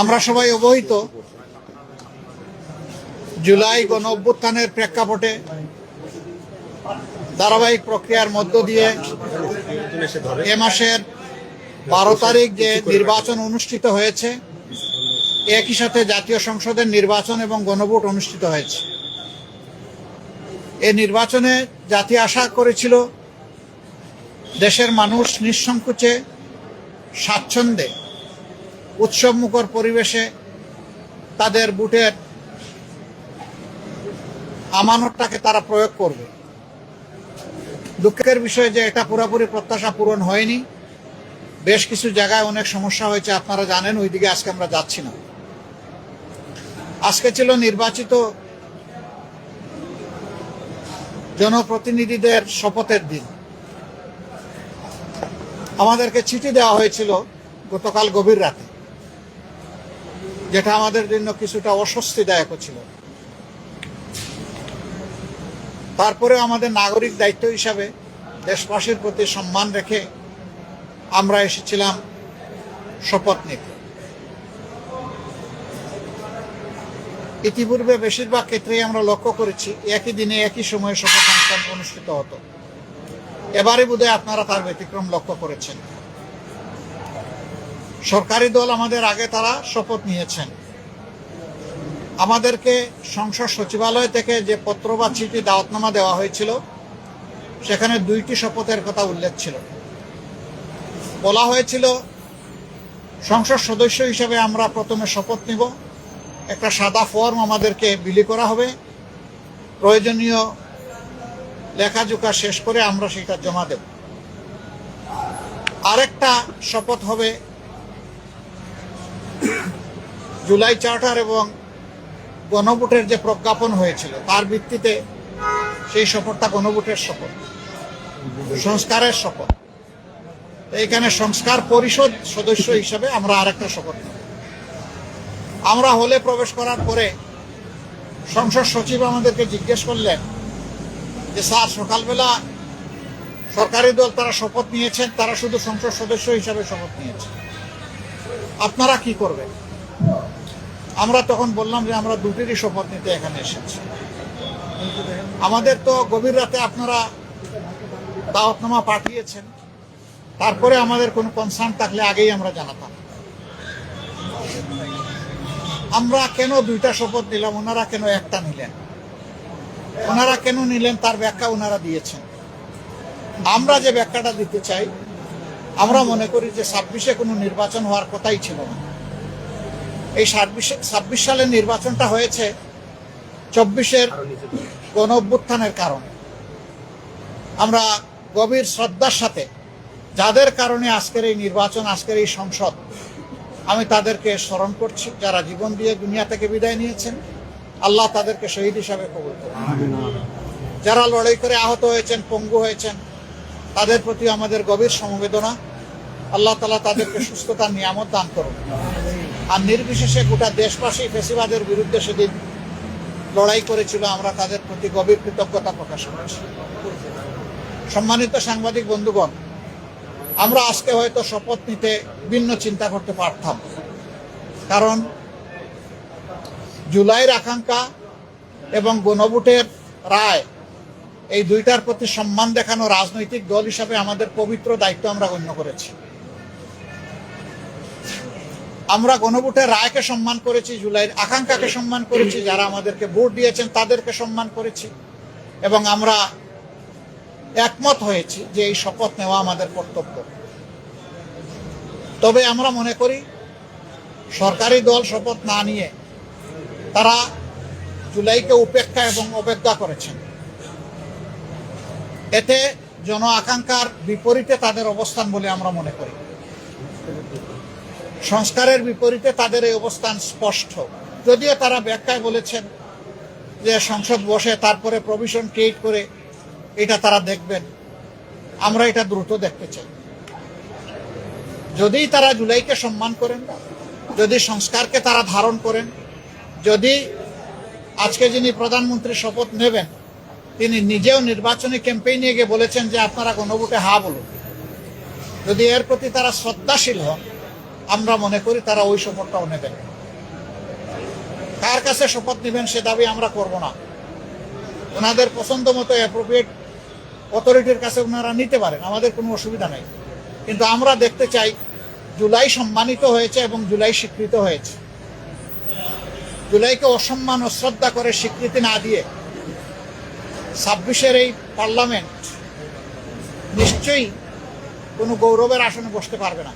আমরা সবাই অবহিত, জুলাই গণ অভ্যুত্থানের প্রেক্ষাপটে ধারাবাহিক প্রক্রিয়ার মধ্য দিয়ে এ মাসের 12 তারিখ যে নির্বাচন অনুষ্ঠিত হয়েছে, একই সাথে জাতীয় সংসদের নির্বাচন এবং গণভোট অনুষ্ঠিত হয়েছে। এই নির্বাচনে জাতি আশা করেছিল দেশের মানুষ নিঃসংকোচে, স্বাচ্ছন্দ্যে, উৎসবমুখর পরিবেশে তাদের ভোটের আমানতটাকে তারা প্রয়োগ করবে। দুঃখের বিষয় যে এটা পুরোপুরি প্রত্যাশা পূরণ হয়নি। বেশ কিছু জায়গায় অনেক সমস্যা হয়েছে, আপনারা জানেন, ওইদিকে আজকে আমরা যাচ্ছি না। আজকে ছিল নির্বাচিত জনপ্রতিনিধিদের শপথের দিন। আমাদেরকে চিঠি দেওয়া হয়েছিল গতকাল গভীর রাতে, যেটা আমাদের জন্য কিছুটা অস্বস্তিদায়ক ছিল। তারপরে আমাদের নাগরিক দায়িত্ব হিসাবে দেশবাসীর প্রতি সম্মান রেখে আমরা এসেছিলাম শপথ নিতে। ইতিপূর্বে বেশিরভাগ ক্ষেত্রেই আমরা লক্ষ্য করেছি একই দিনে একই সময়ে শপথ অনুষ্ঠান অনুষ্ঠিত হতো। এবারে বোধহয় আপনারা তার ব্যতিক্রম লক্ষ্য করেছেন। সরকারি দল আমাদের আগে তারা শপথ নিয়েছেন। আমাদেরকে সংসদ সচিবালয় থেকে যে পত্র বা চিঠি দাওয়াতনামা দেওয়া হয়েছিল, সেখানে 2টি শপথের কথা উল্লেখ ছিল। বলা হয়েছিল সংসদ সদস্য হিসেবে আমরা প্রথমে শপথ নিব, একটা সাদা ফর্ম আমাদেরকে বিলি করা হবে, প্রয়োজনীয় লেখাজোখা শেষ করে আমরা সেটা জমা দেব। আরেকটা শপথ হবে জুলাই চার্টার এবং গণভোটের যে প্রজ্ঞাপন হয়েছিল তার ভিত্তিতে সেই শপথটা গণভোটের শপথ, সংস্কারের শপথ। এইখানে সংস্কার পরিষদ সদস্য হিসাবে আমরা আরেকটা শপথ নেব। আমরা হলে প্রবেশ করার পরে সংসদ সচিব আমাদেরকে জিজ্ঞেস করলেন যে স্যার, সকালবেলা সরকারি দল তারা শপথ নিয়েছেন, তারা শুধু সংসদ সদস্য হিসাবে শপথ নিয়েছেন, আপনারা কি করবেন? আমরা তখন বললাম যে আমরা 2টিরই শপথ নিতে এখানে এসেছি। আমাদের তো গভীর রাতে আপনারা দাওয়াতনামা পাঠিয়েছেন, তারপরে আমাদের কোনো কনসার্ন থাকলে আগেই আমরা জানাতাম। আমরা কেন 2টা শপথ নিলাম, ওনারা কেন একটা নিলেন? ওনারা কেন নিলেন তার ব্যাখ্যা ওনারা দিয়েছেন। আমরা যে ব্যাখ্যাটা দিতে চাই, আমরা মনে করি যে 26-এ কোনো নির্বাচন হওয়ার কথাই ছিল না। এই 26 সালের নির্বাচনটা হয়েছে 24-এর গণ অভ্যুত্থানের কারণে। আমরা গভীর শ্রদ্ধার সাথে যাদের কারণে আজকের এই নির্বাচন, আজকের এই সংসদ, আমি তাদেরকে স্মরণ করছি, যারা জীবন দিয়ে দুনিয়া থেকে বিদায় নিয়েছেন। আল্লাহ তাদেরকে শহীদ হিসাবে কবুল করুন। যারা লড়াই করে আহত হয়েছেন, পঙ্গু হয়েছেন, তাদের প্রতি আমাদের গভীর সমবেদনা। আল্লাহ তাআলা তাদেরকে সুস্থতার নিয়ামত দান করুন। আর নির্বিশেষে গোটা দেশবাসী ফ্যাসিবাদের বিরুদ্ধে সেদিন লড়াই করেছিল, আমরা তাদের প্রতি গভীর কৃতজ্ঞতা প্রকাশ করছি। সম্মানিত সাংবাদিক বন্ধুগণ, আমরা আজকে হয়তো শপথ নিতে ভিন্ন চিন্তা করতে পারতাম, কারণ জুলাইয়ের আকাঙ্ক্ষা এবং গণভোটের রায়, এই 2টার প্রতি সম্মান দেখানো রাজনৈতিক দল হিসাবে আমাদের পবিত্র দায়িত্ব আমরা গণ্য করেছি। আমরা গণভোটের রায়কে সম্মান করেছি, জুলাইয়ের আকাঙ্ক্ষাকে সম্মান করেছি, যারা আমাদেরকে ভোট দিয়েছেন তাদেরকে সম্মান করেছি, এবং আমরা একমত হয়েছি যে এই শপথ নেওয়া আমাদের কর্তব্য। তবে আমরা মনে করি সরকারি দল শপথ না নিয়ে তারা জুলাইকে উপেক্ষা এবং অবজ্ঞা করেছেন। এতে জন আকাঙ্ক্ষার বিপরীতে তাদের অবস্থান বলে আমরা মনে করি। সংস্কারের বিপরীতে তাদের এই অবস্থান স্পষ্ট। যদিও তারা ব্যাখ্যায় বলেছেন যে সংসদ বসে তারপরে প্রভিশন ক্রিয়েট করে এটা তারা দেখবেন, আমরা এটা দ্রুত দেখতে চাই। যদি তারা জুলাইকে সম্মান করেন, যদি সংস্কারকে তারা ধারণ করেন, যদি আজকে যিনি প্রধানমন্ত্রী শপথ নেবেন তিনি নিজেও নির্বাচনী ক্যাম্পেইনে গিয়ে বলেছেন যে আপনারা গণভোটে হা বলুন, যদি এর প্রতি তারা শ্রদ্ধাশীল হন, আমরা মনে করি তারা ওই শপথটাও নেবেন। কার কাছে শপথ নেবেন সে দাবি আমরা করব না। ওনাদের পছন্দ মতো অ্যাপ্রোপ্রিয়েট অথরিটির কাছে ওনারা নিতে পারেন, আমাদের কোনো অসুবিধা নেই। কিন্তু আমরা দেখতে চাই জুলাই সম্মানিত হয়েছে এবং জুলাই স্বীকৃত হয়েছে। জুলাইকে অসম্মান অশ্রদ্ধা করে স্বীকৃতি না দিয়ে 26-এর এই পার্লামেন্ট নিশ্চয়ই কোনো গৌরবের আসনে বসতে পারবে না।